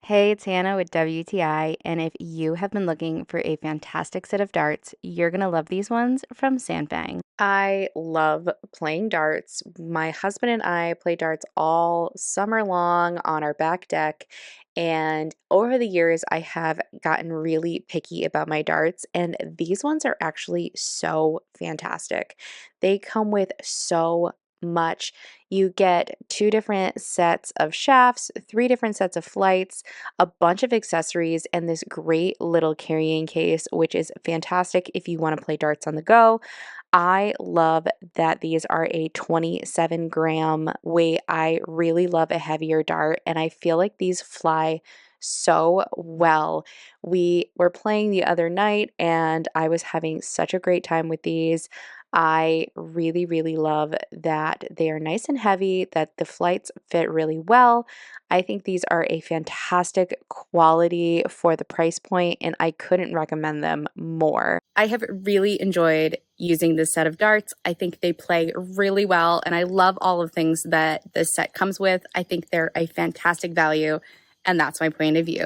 Hey, it's Hannah with WTI, and if you have been looking for a fantastic set of darts, you're gonna love these ones from sanfeng. I love playing darts. My husband and I play darts all summer long on our back deck. And over the years, I have gotten really picky about my darts, and these ones are actually so fantastic. They come with so much. You get two different sets of shafts, three different sets of flights, a bunch of accessories, and this great little carrying case, which is fantastic if you want to play darts on the go. I love that these are a 27-gram weight. I really love a heavier dart, and I feel like these fly so well. We were playing the other night, and I was having such a great time with these. I really, really love that they are nice and heavy, that the flights fit really well. I think these are a fantastic quality for the price point, and I couldn't recommend them more. I have really enjoyed using this set of darts. I think they play really well, and I love all of the things that this set comes with. I think they're a fantastic value, and that's my point of view.